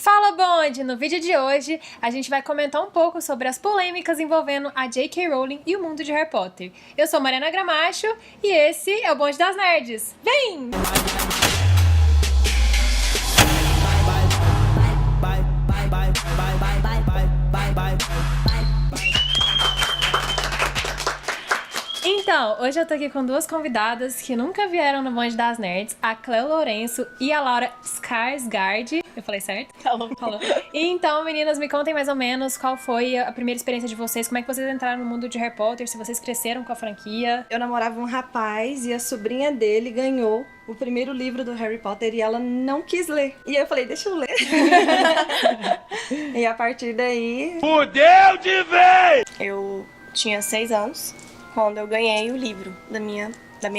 Fala, Bonde! No vídeo de hoje, a gente vai comentar um pouco sobre as polêmicas envolvendo a J.K. Rowling e o mundo de Harry Potter. Eu sou Mariana Gramacho e esse é o Bonde das Nerds. Vem! Então, hoje eu tô aqui com duas convidadas que nunca vieram no Bonde das Nerds, a Cléo Lourenço e a Laura Skarsgård. Eu falei certo? Falou. Então, meninas, me contem mais ou menos qual foi a primeira experiência de vocês, como é que vocês entraram no mundo de Harry Potter, se vocês cresceram com a franquia. Eu namorava um rapaz e a sobrinha dele ganhou o primeiro livro do Harry Potter e ela não quis ler. E eu falei, deixa eu ler. E a partir daí... Fudeu de vez! Eu tinha 6 anos quando eu ganhei o livro da minha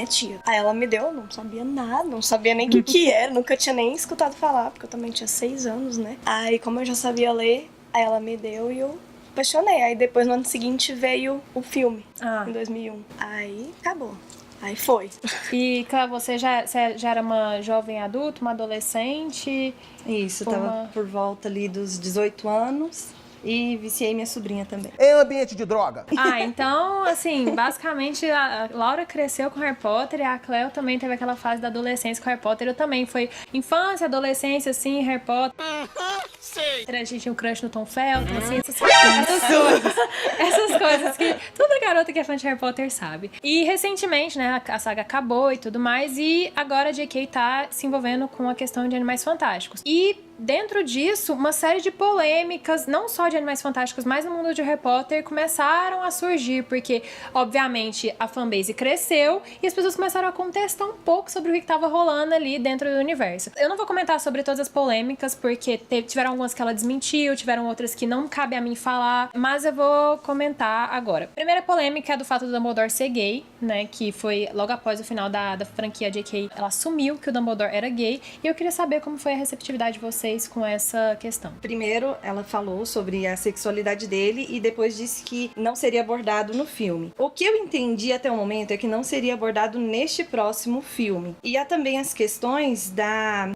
tia. Aí ela me deu, eu não sabia nada, não sabia nem o que era, nunca tinha nem escutado falar, porque eu também tinha 6 anos, né? Aí, como eu já sabia ler, aí ela me deu e eu apaixonei. Aí depois, no ano seguinte, veio o filme, em 2001. Aí, acabou. Aí foi. E, Cléo, você já era uma jovem adulta, uma adolescente? Isso, tava por volta ali dos 18 anos. E viciei minha sobrinha também. É ambiente de droga. Então, assim, basicamente a Laura cresceu com Harry Potter e a Cléo também teve aquela fase da adolescência com Harry Potter. Eu também, foi infância, adolescência, assim, Harry Potter. Sei. A gente tinha um crush no Tom Felton, assim, essas coisas que toda garota que é fã de Harry Potter sabe. E recentemente, né, a saga acabou e tudo mais, e agora a J.K. tá se envolvendo com a questão de Animais Fantásticos. E dentro disso, uma série de polêmicas, não só de Animais Fantásticos, mas no mundo de Harry Potter, começaram a surgir, porque, obviamente, a fanbase cresceu e as pessoas começaram a contestar um pouco sobre o que estava rolando ali dentro do universo. Eu não vou comentar sobre todas as polêmicas, porque tiveram algumas que ela desmentiu, tiveram outras que não cabe a mim falar, mas eu vou comentar agora. A primeira polêmica é do fato do Dumbledore ser gay, né, que foi logo após o final da franquia J.K. Ela assumiu que o Dumbledore era gay, e eu queria saber como foi a receptividade de vocês com essa questão. Primeiro, ela falou sobre a sexualidade dele e depois disse que não seria abordado no filme. O que eu entendi até o momento é que não seria abordado neste próximo filme. E há também as questões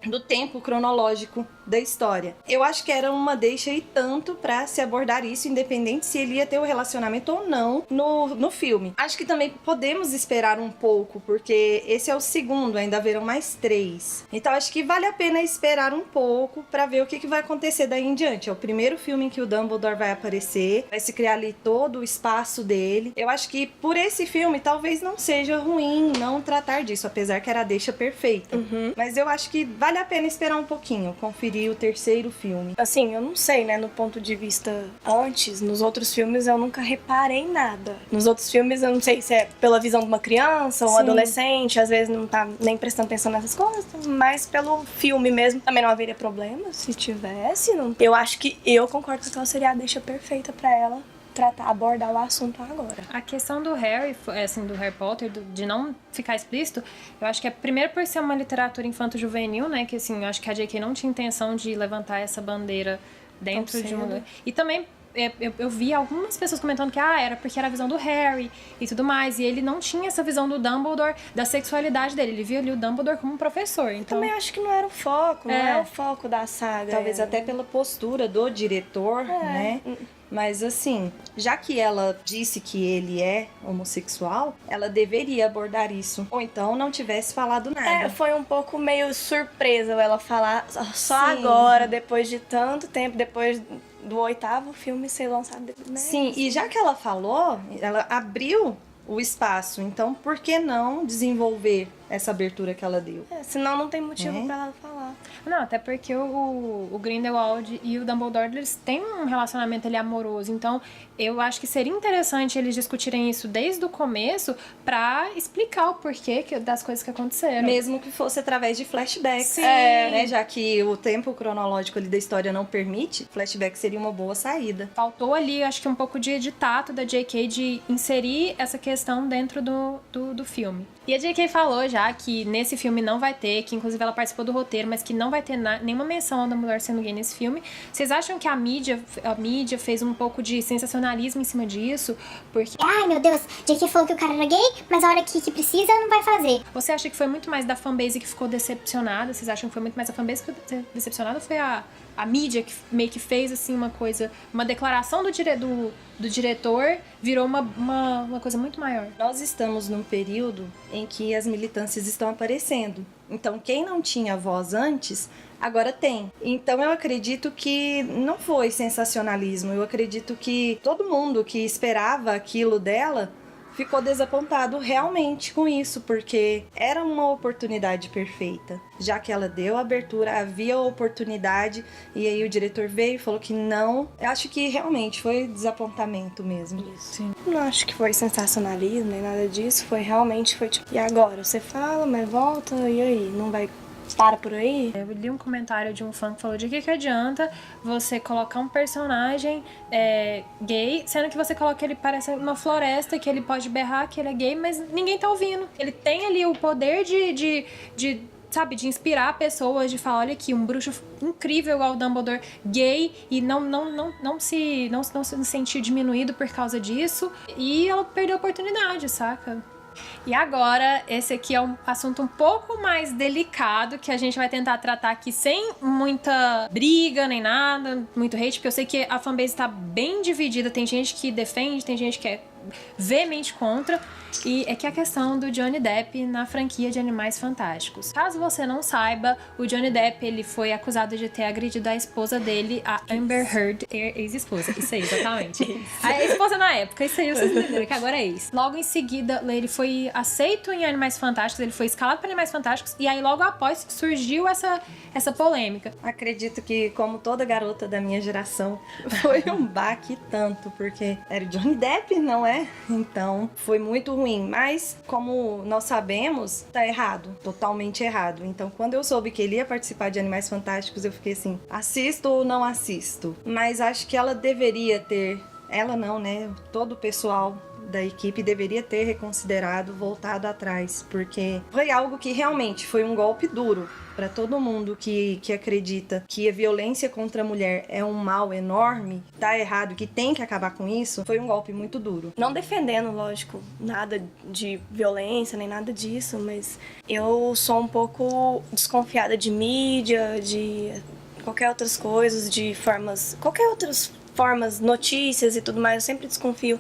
do tempo cronológico da história. Eu acho que era uma deixa e tanto pra se abordar isso, independente se ele ia ter o relacionamento ou não no filme. Acho que também podemos esperar um pouco, porque esse é o segundo, ainda haverão mais 3. Então acho que vale a pena esperar um pouco pra ver o que vai acontecer daí em diante. É o primeiro filme em que o Dumbledore vai aparecer, vai se criar ali todo o espaço dele. Eu acho que por esse filme talvez não seja ruim não tratar disso, apesar que era a deixa perfeita. Mas eu acho que vale a pena esperar um pouquinho, conferir o terceiro filme. Assim, eu não sei, né, no ponto de vista antes, nos outros filmes eu nunca reparei nada. Nos outros filmes eu não sei se é pela visão de uma criança ou um adolescente, às vezes não tá nem prestando atenção nessas coisas, mas pelo filme mesmo também não haveria problema se tivesse. Não. Eu acho que eu concordo que ela seria a deixa perfeita pra ela abordar o assunto agora. A questão do Harry, assim, do Harry Potter, de não ficar explícito, eu acho que é primeiro por ser uma literatura infanto-juvenil, né, que assim, eu acho que a J.K. não tinha intenção de levantar essa bandeira dentro de uma... E também eu vi algumas pessoas comentando que era porque era a visão do Harry e tudo mais, e ele não tinha essa visão do Dumbledore, da sexualidade dele, ele via ali o Dumbledore como um professor, então... Também acho que não era o foco, não é o foco da saga. Talvez até pela postura do diretor, né? Mas assim, já que ela disse que ele é homossexual, ela deveria abordar isso. Ou então não tivesse falado nada. Foi um pouco meio surpresa ela falar só agora, depois de tanto tempo, depois do 8º filme ser lançado. Né? Sim, e já que ela falou, ela abriu o espaço. Então, por que não desenvolver essa abertura que ela deu? Senão não tem motivo pra ela falar. Não, até porque o Grindelwald e o Dumbledore, eles têm um relacionamento ali amoroso, então eu acho que seria interessante eles discutirem isso desde o começo pra explicar o porquê das coisas que aconteceram. Mesmo que fosse através de flashbacks. Sim. Né? Já que o tempo cronológico ali da história não permite, flashback seria uma boa saída. Faltou ali, acho que um pouco de tato da J.K. de inserir essa questão dentro do filme. E a J.K. falou já que nesse filme não vai ter, que inclusive ela participou do roteiro, mas que não vai ter nenhuma menção ao Dumbledore sendo gay nesse filme. Vocês acham que a mídia fez um pouco de sensacionalismo em cima disso? Porque... Ai, meu Deus, J.K. falou que o cara era gay, mas a hora que precisa, não vai fazer. Você acha que foi muito mais da fanbase que ficou decepcionada? Vocês acham que foi muito mais a fanbase que ficou decepcionada ou foi a a mídia que meio que fez, assim, uma coisa... Uma declaração do diretor virou uma coisa muito maior. Nós estamos num período em que as militâncias estão aparecendo. Então, quem não tinha voz antes, agora tem. Então, eu acredito que não foi sensacionalismo. Eu acredito que todo mundo que esperava aquilo dela ficou desapontado realmente com isso, porque era uma oportunidade perfeita. Já que ela deu a abertura, havia oportunidade, e aí o diretor veio e falou que não. Eu acho que realmente foi desapontamento mesmo. Isso. Sim. Não acho que foi sensacionalismo nem nada disso, foi tipo, e agora? Você fala, mas volta, e aí? Não vai... Para por aí? Eu li um comentário de um fã que falou de que adianta você colocar um personagem gay, sendo que você coloca ele parece uma floresta, que ele pode berrar que ele é gay, mas ninguém tá ouvindo. Ele tem ali o poder de inspirar pessoas, de falar, olha aqui, um bruxo incrível igual o Dumbledore, gay, e não se sentir diminuído por causa disso. E ela perdeu a oportunidade, saca? E agora, esse aqui é um assunto um pouco mais delicado, que a gente vai tentar tratar aqui sem muita briga, nem nada, muito hate, porque eu sei que a fanbase tá bem dividida, tem gente que defende, tem gente que é veemente contra, e é que a questão do Johnny Depp na franquia de Animais Fantásticos. Caso você não saiba, o Johnny Depp, ele foi acusado de ter agredido a esposa dele, a Amber Heard, ex-esposa, isso aí, exatamente. A esposa na época, isso aí vocês entenderam, que agora é ex. Logo em seguida, ele foi aceito em Animais Fantásticos, ele foi escalado para Animais Fantásticos, e aí logo após surgiu essa polêmica. Acredito que, como toda garota da minha geração, foi um baque tanto, porque era o Johnny Depp, não é? Então, foi muito ruim. Mas, como nós sabemos, tá errado. Totalmente errado. Então, quando eu soube que ele ia participar de Animais Fantásticos, eu fiquei assim, assisto ou não assisto? Mas acho que ela deveria ter... Ela não, né? Todo o pessoal da equipe deveria ter reconsiderado, voltado atrás, porque foi algo que realmente foi um golpe duro para todo mundo que acredita que a violência contra a mulher é um mal enorme, tá errado, que tem que acabar com isso. Foi um golpe muito duro. Não defendendo, lógico, nada de violência, nem nada disso, mas eu sou um pouco desconfiada de mídia, de qualquer outras coisas, qualquer outras formas, notícias e tudo mais, eu sempre desconfio.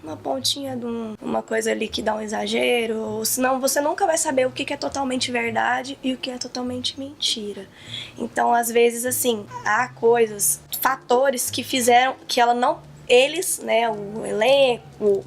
Uma pontinha de uma coisa ali que dá um exagero, ou senão você nunca vai saber o que é totalmente verdade e o que é totalmente mentira. Então, às vezes, assim, há coisas, fatores que fizeram que ela não... Eles, né, o elenco,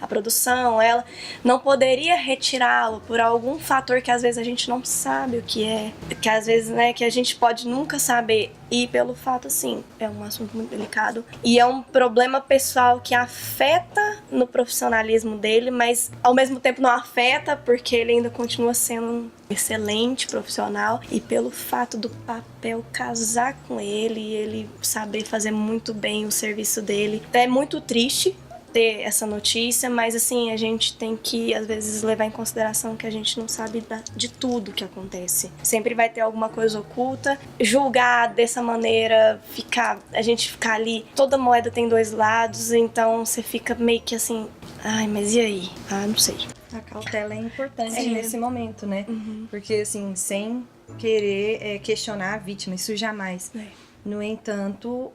a produção, ela não poderia retirá-lo por algum fator que às vezes a gente não sabe o que é, que às vezes, né, que a gente pode nunca saber, e pelo fato, assim, é um assunto muito delicado e é um problema pessoal que afeta no profissionalismo dele, mas ao mesmo tempo não afeta porque ele ainda continua sendo um excelente profissional, e pelo fato do papel casar com ele e ele saber fazer muito bem o serviço dele, é muito triste ter essa notícia, mas assim, a gente tem que às vezes levar em consideração que a gente não sabe de tudo que acontece. Sempre vai ter alguma coisa oculta. Julgar dessa maneira, a gente ficar ali, toda moeda tem dois lados, então você fica meio que assim, ai, mas e aí? Ah, não sei. A cautela é importante nesse momento, né? Uhum. Porque assim, sem querer questionar a vítima, isso jamais. No entanto,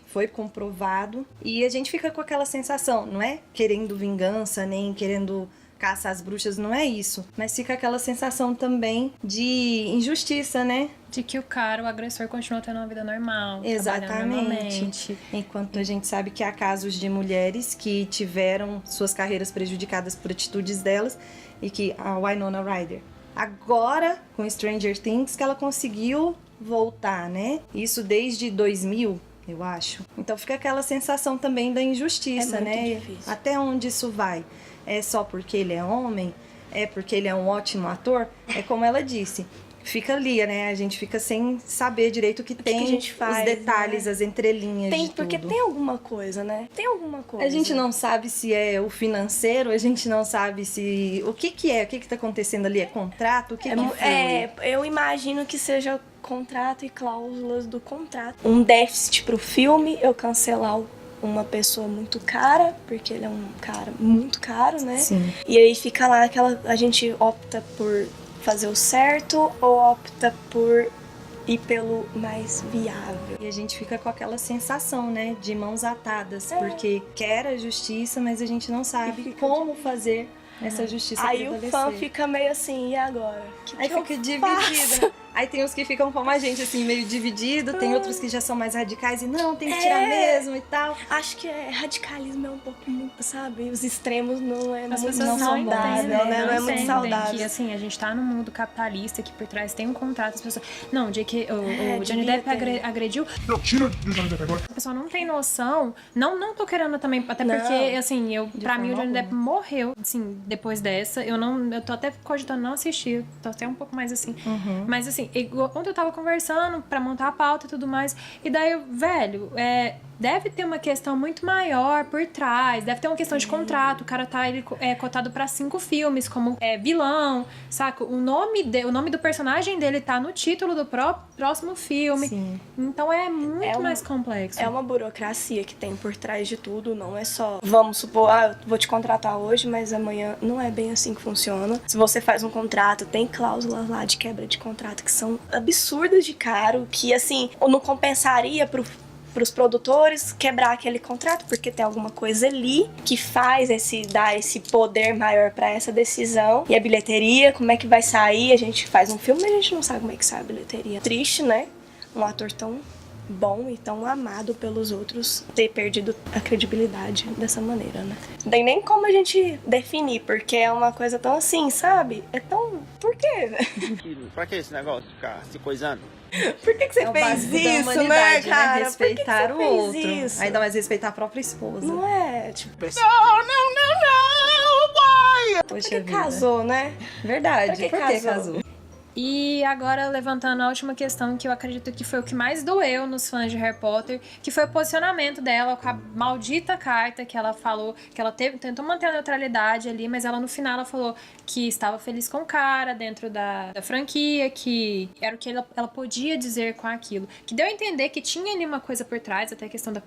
foi comprovado, e a gente fica com aquela sensação, não é querendo vingança, nem querendo caçar as bruxas, não é isso, mas fica aquela sensação também de injustiça, né? De que o agressor continua tendo uma vida normal, exatamente. Enquanto a gente sabe que há casos de mulheres que tiveram suas carreiras prejudicadas por atitudes delas, e que a Winona Ryder, agora com Stranger Things, que ela conseguiu voltar, né? Isso desde 2000, eu acho. Então fica aquela sensação também da injustiça, né? Difícil. Até onde isso vai? É só porque ele é homem? É porque ele é um ótimo ator? É como ela disse, fica ali, né? A gente fica sem saber direito o que tem, a gente faz, os detalhes, né? As entrelinhas de porque tudo. Tem alguma coisa, né? Tem alguma coisa. A gente não sabe se é o financeiro, a gente não sabe se... O que tá acontecendo ali? É contrato? O que foi? Eu imagino que seja contrato e cláusulas do contrato. Um déficit pro filme, eu cancelar uma pessoa muito cara, porque ele é um cara muito caro, né? Sim. E aí fica lá a gente opta por fazer o certo ou opta por ir pelo mais viável. E a gente fica com aquela sensação, né, de mãos atadas, porque quer a justiça, mas a gente não sabe como fazer essa justiça Aí prevalecer. o fã fica meio assim, e agora? Aí fica dividido. Aí tem uns que ficam como a gente, assim, meio dividido, tem outros que já são mais radicais e não, tem que tirar mesmo e tal. Acho que radicalismo é um pouco muito, sabe? Os extremos não é As muito pessoas não saudável, entendem, né? Não é muito entendem saudável. que, assim, a gente tá num mundo capitalista que por trás tem um contrato, as pessoas... Não, o Johnny devia Depp ter. agrediu. Não, tira do Johnny Depp agora. O pessoal não tem noção. Não tô querendo também, até Não, porque, assim, pra mim o forma Johnny Depp alguma. morreu, assim, depois dessa. Eu tô até cogitando não assistir, tô até um pouco mais assim. Mas, assim, ontem eu tava conversando pra montar a pauta e tudo mais, e daí, velho, deve ter uma questão muito maior por trás, deve ter uma questão de contrato, o cara tá cotado pra 5 filmes como vilão, saca? O nome do personagem dele tá no título do próximo filme. Sim. Então é muito mais complexo. É uma burocracia que tem por trás de tudo, não é só, vamos supor, eu vou te contratar hoje, mas amanhã não é bem assim que funciona. Se você faz um contrato, tem cláusulas lá de quebra de contrato que são absurdas de caro, que assim, não compensaria pros produtores quebrar aquele contrato, porque tem alguma coisa ali que dá esse poder maior pra essa decisão. E a bilheteria, como é que vai sair? A gente faz um filme, mas a gente não sabe como é que sai a bilheteria. Triste, né? Um ator tão bom e tão amado pelos outros ter perdido a credibilidade dessa maneira, né? Não tem nem como a gente definir, porque é uma coisa tão assim, sabe? É tão... Por quê? Pra que esse negócio de ficar se coisando? Por que você É o fez básico da isso, né, humanidade, cara? Respeitar Por que o você outro. fez isso? Ainda mais respeitar a própria esposa. Não é, tipo, Poxa porque vida. casou, né? Verdade. Pra que Por que casou? casou? E agora, levantando a última questão, que eu acredito que foi o que mais doeu nos fãs de Harry Potter, que foi o posicionamento dela com a maldita carta que ela falou, que ela tentou manter a neutralidade ali, mas ela no final ela falou que estava feliz com o cara dentro da franquia, que era o que ela podia dizer com aquilo. Que deu a entender que tinha ali uma coisa por trás, até a questão da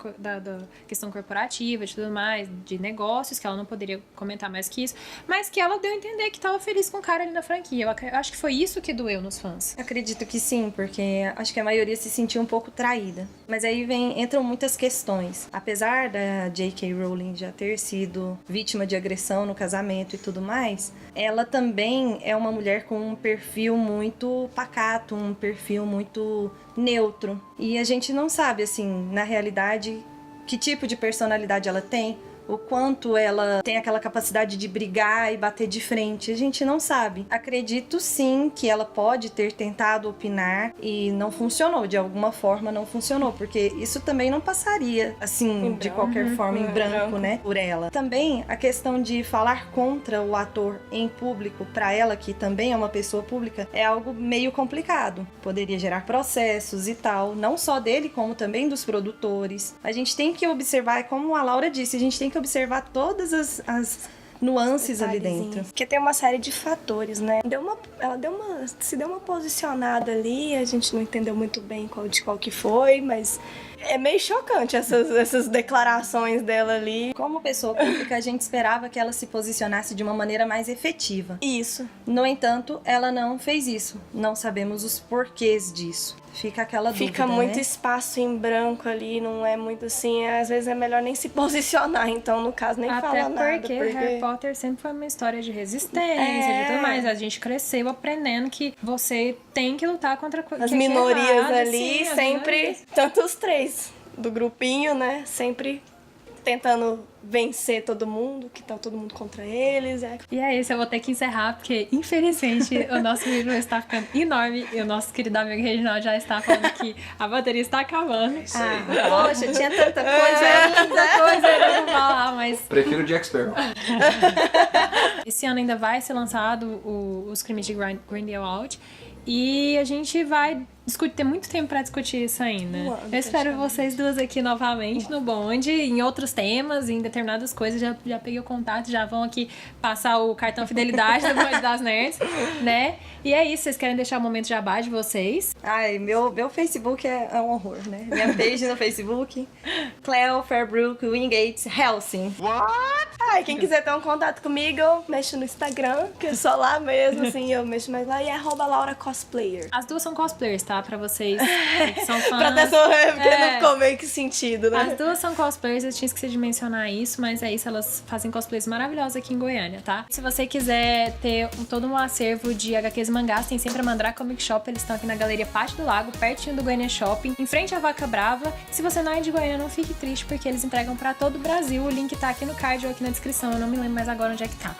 questão corporativa, de tudo mais, de negócios, que ela não poderia comentar mais que isso, mas que ela deu a entender que estava feliz com o cara ali na franquia. Eu acho que foi isso que doeu nos fãs. Acredito que sim, porque acho que a maioria se sentiu um pouco traída. Mas aí entram muitas questões. Apesar da J.K. Rowling já ter sido vítima de agressão no casamento e tudo mais, ela também é uma mulher com um perfil muito pacato, um perfil muito neutro. E a gente não sabe, assim, na realidade, que tipo de personalidade ela tem, o quanto ela tem aquela capacidade de brigar e bater de frente. A gente não sabe. Acredito sim que ela pode ter tentado opinar e não funcionou. De alguma forma não funcionou, porque isso também não passaria assim de qualquer forma em branco, né? Por ela. Também a questão de falar contra o ator em público, pra ela que também é uma pessoa pública, é algo meio complicado. Poderia gerar processos e tal, não só dele, como também dos produtores. A gente tem que observar, como a Laura disse, a gente tem que observar todas as nuances ali dentro. Porque tem uma série de fatores, né? Ela se deu uma posicionada ali, a gente não entendeu muito bem qual que foi, mas é meio chocante essas declarações dela ali. Como pessoa pública, a gente esperava que ela se posicionasse de uma maneira mais efetiva. Isso. No entanto, ela não fez isso. Não sabemos os porquês disso. Fica aquela dúvida, Fica muito né? espaço em branco ali, não é muito assim, às vezes é melhor nem se posicionar, então no caso nem Até fala nada. porque Harry Potter sempre foi uma história de resistência, de tudo mais. A gente cresceu aprendendo que você tem que lutar contra As minorias errado, ali, sim, as sempre, minorias. tanto os três do grupinho, né, sempre tentando vencer todo mundo, que tá todo mundo contra eles. E é isso, eu vou ter que encerrar, porque infelizmente o nosso livro está ficando enorme e o nosso querido amigo Reginaldo já está falando que a bateria está acabando. Poxa, tinha tanta coisa Tanta coisa ainda pra falar, mas Prefiro Jack Sparrow. esse ano ainda vai ser lançado os crimes de Grindelwald e a gente vai ter muito tempo pra discutir isso ainda. Eu espero vocês duas aqui novamente no bonde, em outros temas, em determinadas coisas. Já peguei o contato, já vão aqui passar o cartão fidelidade do Bonde das Nerds, né? E é isso, vocês querem deixar o momento jabá de vocês? Ai, meu Facebook é um horror, né? Minha page no Facebook, Cleo Fairbrook Wingate Helsing. What? Aí quem quiser ter um contato comigo, eu mexo no Instagram, que é só lá mesmo, assim, eu mexo mais lá, e é @LauraCosplayer. As duas são cosplayers, tá? Pra vocês que são fãs. Pra ter porque não ficou meio que sentido, né? As duas são cosplayers, eu tinha esquecido de mencionar isso, mas é isso, elas fazem cosplays maravilhosos aqui em Goiânia, tá? Se você quiser ter todo um acervo de HQs e mangás, tem sempre a Mandrake Comic Shop, eles estão aqui na Galeria Pátio do Lago, pertinho do Goiânia Shopping, em frente à Vaca Brava. Se você não é de Goiânia, não fique triste, porque eles entregam pra todo o Brasil. O link tá aqui no card ou aqui na descrição, eu não me lembro mais agora onde é que tá.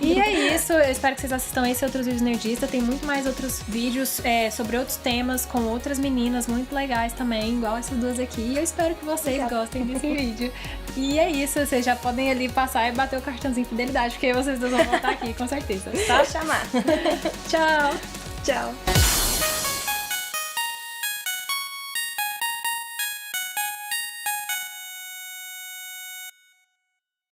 E é isso, eu espero que vocês assistam esse e outros vídeos nerdistas. Tem muito mais outros vídeos sobre outros temas, com outras meninas muito legais também, igual essas duas aqui. E eu espero que vocês gostem desse vídeo. E é isso, vocês já podem ali passar e bater o cartãozinho de fidelidade, porque vocês dois vão voltar aqui, com certeza, tá? Só chamar. Tchau! Tchau.